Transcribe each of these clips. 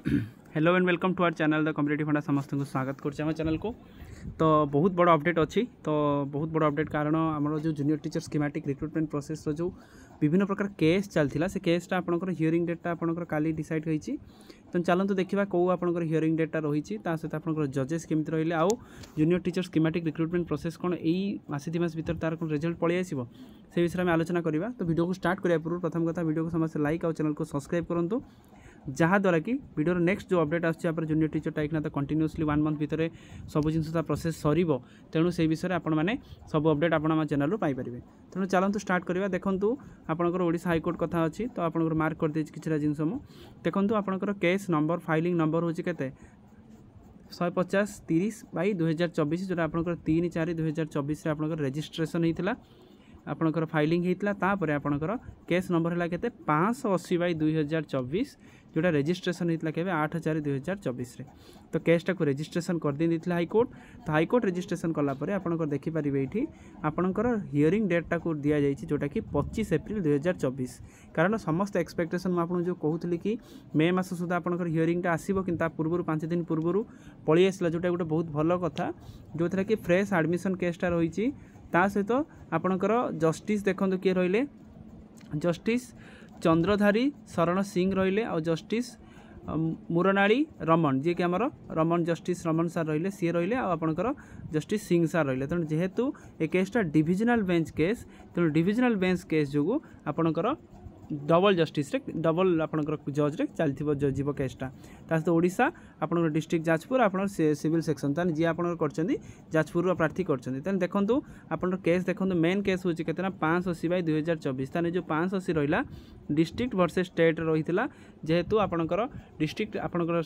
Hello and welcome to our channel the competitive funda समस्त को स्वागत कर चैनल को। तो बहुत बड़ा अपडेट अच्छी तो बहुत बड़ा अपडेट कारण आम जो junior teacher schematic recruitment process जो विभिन्न प्रकार केस चलता से केसटा आपंकर हियरिंग डेटा आपंकर काली डिसाइड होती। तो चलते देखा कौ आपंकर हियरिंग डेटा रही सहित आपंकर जजेस केमती रही आउ junior teacher schematic recruitment process कौन यही मासे 2 मास भर तार कौन रिजल्ट पलि आसो से विषय में आलोचना करवा। तो वीडियो को स्टार्ट करने पूर्व प्रथम कथा वीडियो को समस्त लाइक और चैनल को सब्सक्राइब करूँ जहाँद्वारा कि वीडियो नेक्स्ट जो अपडेट आसपर जूनियर टीचर टाइक ना तो कंटिन्यूअसली 1 मंथ भितर सब जिन प्रोसेस सर तेणु से विषय में सब अपडेट आप चैनल पाइपर। तेणु चलते स्टार्ट करवा। देखो आपंकर ओडिशा हाईकोर्ट कथा अच्छी तो आप मार्क कर दे कि जिन देखो आपंकर केस नंबर फाइलिंग नंबर हूँ के 150/30/2024 जोटा आपंकर 3/4/2024 आपंकर रजिस्ट्रेशन होता आपणकर फाइलिंग होता तापर आपणकर केस नंबर है के 580/2024 जोटा रजिस्ट्रेशन होता के 8/4/2024 तो केसटा को रजिस्ट्रेशन कर दी हाईकोर्ट। तो हाईकोर्ट रजिस्ट्रेशन कलापर आपणकर देखिपारे ये आपणकर हियरिंग डेटा को दि जाए जोटा कि 25 एप्रिल 2024 कारण समस्त एक्सपेक्टेशन मुझे जो कहूली कि मे मास सुधा आपणकर हियरिंगटा आसो कि पूर्व 5 दिन पूर्व पलि आसला जोटा गोटे बहुत भल कथा जो थी कि फ्रेश एडमिशन केसटा रही ता सहित आपणकर जस्टिस देखो किए रहिले जस्टिस चंद्रधारी शरण सिंह रहिले और जस्टिस मुरनाड़ी रमन जी कि आमर रमन जस्टिस रमन सार रहिले सी रहिले आपणकर जस्टिस सिंह सार रहिले। तेणु जेहेतु ए केसटा डिविजनल बेंच केस तेणु डिविजनल बेंच केस जो आपणकर डबल जस्टिस डबल आपंकर जज रे चलती जीव केसटा सहित ओडिशा आपंकर डिस्ट्रिक्ट जाजपुर आप सिविल सेक्शन तान जी आप जाजपुर प्रार्थी कर देखूँ आप केस देखो मेन केस हूँ के 580/2024 ताने जो 580 रहा डिस्ट्रिक्ट वर्सेस स्टेट रही जेहेतु आपंकर डिस्ट्रिक्ट आपंकर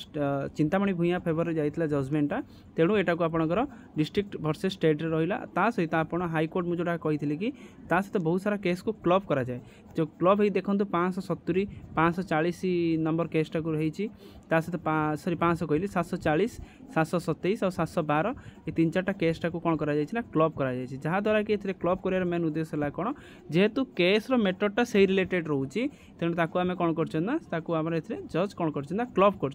चिंतामणि भूया फेवर जाइए जजमेंटा तेणु यहाँ को आपंकर डिस्ट्रिक्ट वर्सेस स्टेट रहा सहित आप हाईकोर्ट मुझे जोटा कही कि सहित बहुत सारा केस को क्लब करा जाए जो क्लब ही देखो 570 540 नंबर केसटा को रही सहित 500 कहली 740 727 और 712 ये 3-4टा केसटा को कौन करा ना क्लब करा जहाँद्वारा कि क्लब कर मेन उद्देश्य है कौन जेहेतु केस्र मेथडटा से रिलेटेड रोचे तेणु ताको आम कौन कर जज कौन कर क्लब कर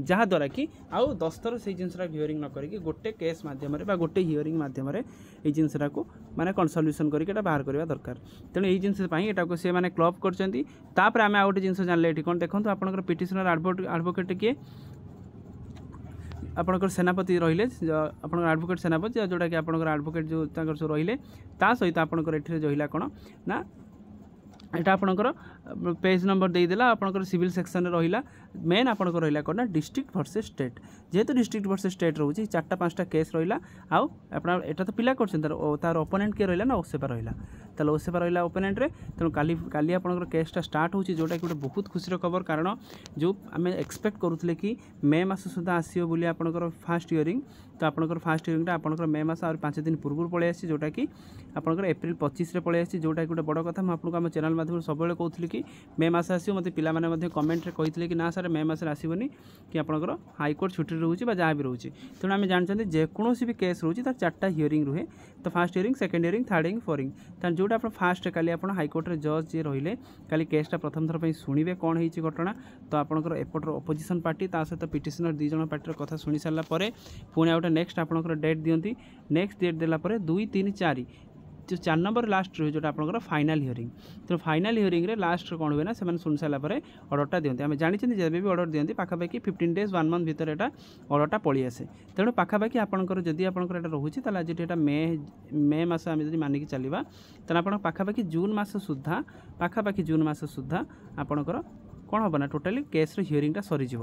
जहाँद्वारा कि आउ 10 थर से जिनसा हियरिंग न करी गोटे केस मध्यम गोटे हियरिंग मध्यम ये जिनसा को माने कौन सल्यूशन करके बाहर करवा दरकार। तेणु यही जिनसा को सी मैंने क्लब कर आम आ गए जिन जान ये कौन देखो आपंकर पिटिशनर एडवोकेट किए आपंकर सेनापति रहिले आपंकर एडवोकेट सेनापति जोटा कि आपंकर एडवोकेट जो रहिले सहित आपंकर ये रहा कौन ना यहाँ आपंकर पेज नंबर देदेला आपंकर सिविल सेक्शन रहा मेन आपंकर रहा कौन डिस्ट्रिक्ट वर्सेस स्टेट जेहेतु डिस्ट्रिक्ट वर्सेस स्टेट रोचे 4-5टा केस रहा आउ एटा तो पिला तार ओपोनेंट किए रहा ना ओसेपा रहा ताल ओसेपा रहा ओपोनेंट रे तेणु काली आपंकर केसटा स्टार्ट होची जोटा कि गोटे बहुत खुशी खबर कारण जो आम एक्सपेक्ट करूँ कि मे मास सुधा आसो बोली आपंकर फास्ट हियरिंग तो आपंकर फास्ट हियरिंगटा आपंकर मे मास और 5 दिन पूर्व पलि आसी जोटा कि आपंकर एप्रिल 25 पलि आसी जोटा कि गोटे बड़ कथा मुझे आम चैनल माध्यम सब कहूँ कि मे मास आसो मत पे कमेंट रे कही कि ना सर मे मास आसोनी कि आपंकर हाईकोर्ट छुट्टी रोचे जहाँ भी रोचे तेणु आम जानते जेकोसी भी केस रोचे तार 4टा हियरिंग रुहे तो fast hearing second hearing third hearing four hearing जोटा आप फास्ट काली आप हाईकोर्ट रे जज जी रहिले काली केसटा प्रथम थर पर शुणे कौन होती घटना तो आपंकर एपटर अपोजिशन पार्टी सहित पिटिशनर 2 जन पार्टी कथा शुणी सारा पुणी आउटे नेक्स्ट आपंकर डेट दियंती नेक्स्ट डेट देलापर 2, 3, 4 जो 4 नंबर लास्ट रही जोटा आपंकर फाइनाल हियरिंग तो फाइनाल हियरिंग रे लास्ट कौन हुए ना से शुणी सारा अर्डरटा दिखते आम जानते जब भी अर्डर दिखती पाखापाखि 15 days 1 month भर यहाँ अर्डरटा पलि आसे तेणु पाखापाखि आपंकर जदि आपंकर यहाँ रोचे आज ये मे मास आम जब मानिक चलवा तेना आप पाखापाखि जून मास सुधा पाखापाखि जून मास सुधा आपंकर कौन हम ना टोटाली केस हियरिंगटा सरीज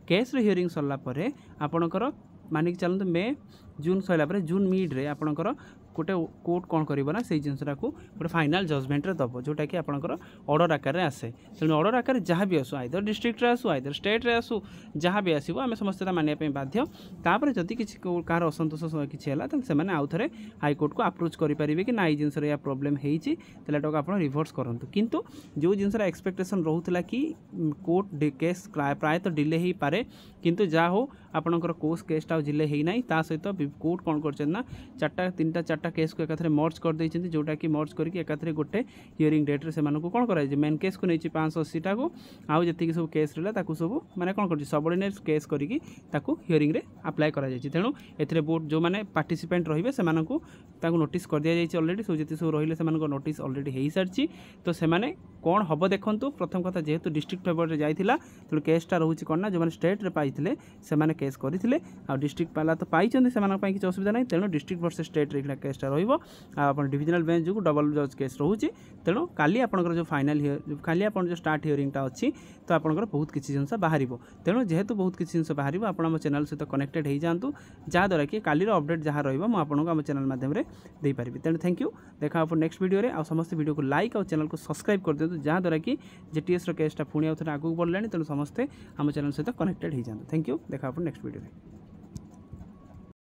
केस हियरिंग सरलापर आपंकर मानिक चलते मे जून सरला जून मिड्रे आपंकर गोटे कोर्ट कौन करना से जिनसा को गोटे फाइनाल जजमेंट दब जोटा कि आपंकर ऑर्डर आकार आसे तेणु ऑर्डर आकार जहाँ भी आसू आइदर डिस्ट्रिक्ट रे आसू आइदर स्टेट रे आसू जहाँ भी आसो आम समस्त मानिया बाध्य तापर जदि किसी कार असंतोष किसी है तो से आउ थे हाईकोर्ट को अप्रोच करेंगे कि ना ये जिनस या प्रोब्लेम होती आप रिभर्स करूँ किंतु जो जिनसा एक्सपेक्टेशन रोला कि कोर्ट केस प्रायतः डिले हो पारे किंतु जहाँ हो आपंकर कोर्स केसटा डिले होना सहित कोर्ट कौन कर 3टा चार्टा केस को एकाथरे मर्ज कर देइछन्ती जोटा कि मर्ज करके एकाथरे गोटे हियरिंग डेट रे से मानको कोन कराय जे मेन केस को नै 580 टा को आउ जति कि सब केस रहला ताकू सब माने कोन करछि सबऑर्डिनेट केस करिकि ताकू हियरिंग रे अप्लाई करा जायछि तेणु एथिरे बोर्ड जो माने पार्टिसिपेंट रहिबे से मानको ताकू नोटिस कर दिया जायछि ऑलरेडी सो जति सब रहिले से मानको नोटिस ऑलरेडी हेई सारछि तो से माने कोन हबो देखंतु प्रथम कथा जेहेतु डिस्ट्रिक्ट फेवर रे जाइथिला तो केसटा रहउछि कोन ना जो माने स्टेट रे पाइथिले से माने केस करिथिले आ डिस्ट्रिक्ट पाला तो पाइछन्ती से मानक पई कि असुविधा नै तेणु डिस्ट्रिक्ट वर्सेस स्टेट रे केसटा रहिबो आ अपन डिविजनल बेंच जो डबल जज केस रहउछि तेणु काली आपनकर जो फाइनल हियर खाली आपन जो स्टार्ट हियरिंग टा अछि तो आपनकर बहुत किछि जिंस बाहरिबो तेणु जेहेतु बहुत किछि जिंस बाहरिबो आपन हम चैनल सहित कनेक्टेड हे जांतु जा द्वारा कि काली रो अपडेट जहा रहिबो म आपनको हम चैनल माध्यम रे देई परिबि तेणु थैंक यू देखा अपन नेक्स्ट वीडियो रे आ समस्त वीडियो को लाइक और चैनल को सब्सक्राइब कर दियंतु जहा द्वारा कि जेटीएस रो केसटा पुणी आउथरे आगु बढ़लानी तेणु समस्त हम चैनल सहित कनेक्टेड हे जांतु थैंक यू देखा अपन नेक्स्ट वीडियो रे।